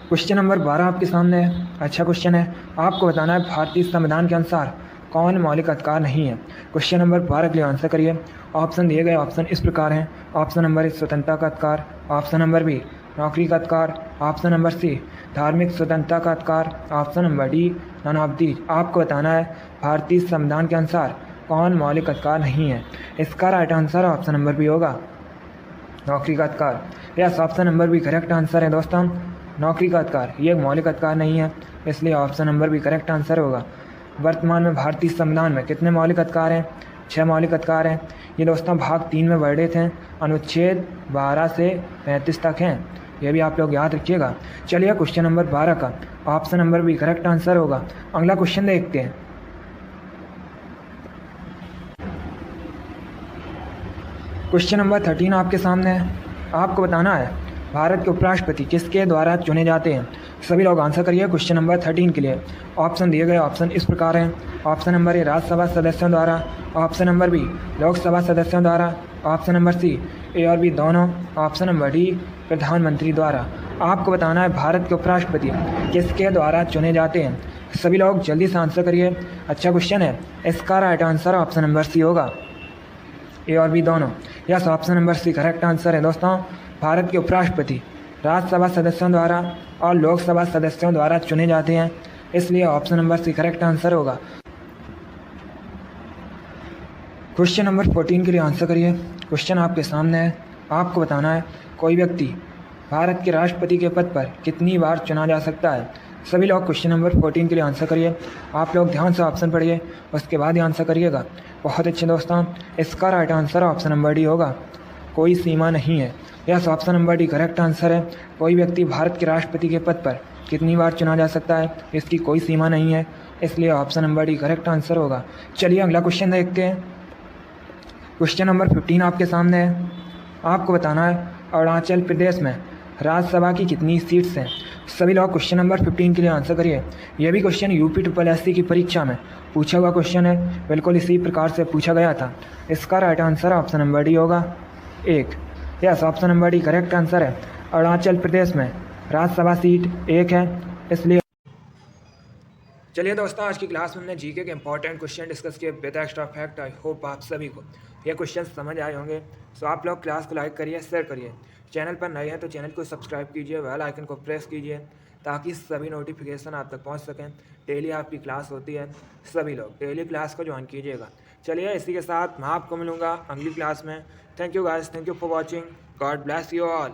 क्वेश्चन नंबर 12 आपके सामने है। अच्छा क्वेश्चन है, आपको बताना है भारतीय संविधान के अनुसार कौन मौलिक अधिकार नहीं है। क्वेश्चन नंबर 12 के लिए आंसर करिए। ऑप्शन दिए गए ऑप्शन इस प्रकार हैं। ऑप्शन नंबर ए स्वतंत्रता का अधिकार, ऑप्शन नंबर बी नौकरी का अधिकार, ऑप्शन नंबर सी धार्मिक स्वतंत्रता का अधिकार, option number D none of these. आपको बताना है भारतीय संविधान के अनुसार कौन मौलिक अधिकार नहीं है। इसका right answer option number B होगा, नौकरी का अधिकार। Yes, option number B correct answer है दोस्तों, नौकरी का अधिकार ये मौलिक अधिकार नहीं है, इसलिए option number B correct answer होगा। वर्तमान में भारतीय संविधान में कितने मौलिक अधिकार हैं? 6 मौलिक अधिकार हैं। ये दोस्तों भाग 3 में वर्णित हैं, अनुच्छेद 12 से 35 तक हैं, ये भी आप लोग याद रखिएगा। चलिए क्वेश्चन नंबर 12 का option number B correct answer होगा। अगला क्वेश्चन देखते हैं। क्वेश्चन नंबर 13 आपके सामने है। आपको बताना है भारत के उपराष्ट्रपति किसके द्वारा चुने जाते हैं। सभी लोग आंसर करिए क्वेश्चन नंबर 13 के लिए। ऑप्शन दिए गए ऑप्शन इस प्रकार हैं। ऑप्शन नंबर ए राज्यसभा सदस्यों द्वारा, ऑप्शन नंबर बी लोकसभा सदस्यों द्वारा, ऑप्शन नंबर सी ए और बी दोनों, ऑप्शन नंबर डी प्रधानमंत्री द्वारा। आपको बताना है भारत के उपराष्ट्रपति किसके द्वारा चुने जाते हैं। सभी लोग जल्दी से आंसर करिए। अच्छा क्वेश्चन है, इसका right answer option number C होगा, ए और बी दोनों। Yes, option number C correct answer है दोस्तों। भारत के उपराष्ट्रपति राज्यसभा सदस्यों द्वारा और लोकसभा सदस्यों द्वारा चुने जाते हैं, इसलिए option number C correct answer होगा। क्वेश्चन नंबर 14 के लिए आंसर करिए। क्वेश्चन आपके सामने है। आपको बताना है कोई व्यक्ति भारत के राष्ट्रपति के पद पर कितनी बार चुना जा सकता है। सभी लोग क्वेश्चन नंबर 14 के लिए आंसर करिए। आप लोग ध्यान से ऑप्शन पढ़िए, उसके बाद ही आंसर करिएगा। बहुत अच्छे दोस्तों, इसका right answer option number D होगा, कोई सीमा नहीं है। Yes, option number D correct answer है। कोई व्यक्ति भारत के राष्ट्रपति के पद पर कितनी बार चुना जा सकता है, इसकी कोई सीमा नहीं है, इसलिए option number D correct answer होगा। चलिए अगला क्वेश्चन देखते हैं। क्वेश्चन नंबर 15 आपके सामने है। आपको बताना है अरुणाचल प्रदेश में राज्यसभा की कितनी सीट्स हैं। सभी लोग क्वेश्चन नंबर 15 के लिए आंसर करिए। यह भी क्वेश्चन यूपी SSC की परीक्षा में पूछा हुआ क्वेश्चन है, बिल्कुल इसी प्रकार से पूछा गया था। इसका right answer option number D होगा, 1। Yes, option number D correct answer है। अरुणाचल प्रदेश में राज्यसभा सीट 1 है, इसलिए। चलिए दोस्तों, आज की क्लास में हमने जीके के इंपॉर्टेंट क्वेश्चन डिस्कस किए with extra fact. I hope आप सभी को ये क्वेश्चन समझ आए होंगे। सो आप लोग क्लास को लाइक करिए, शेयर करिए। चैनल पर नए हैं तो चैनल को सब्सक्राइब कीजिए, बेल आइकन को प्रेस कीजिए ताकि सभी नोटिफिकेशन आप तक पहुंच सकें। डेली आपकी क्लास होती है, सभी लोग डेली क्लास को ज्वाइन कीजिएगा। चलिए इसी के साथ मैं आपको मिलूँगा अगली क्लास में। Thank you guys, thank you for watching. God bless you all.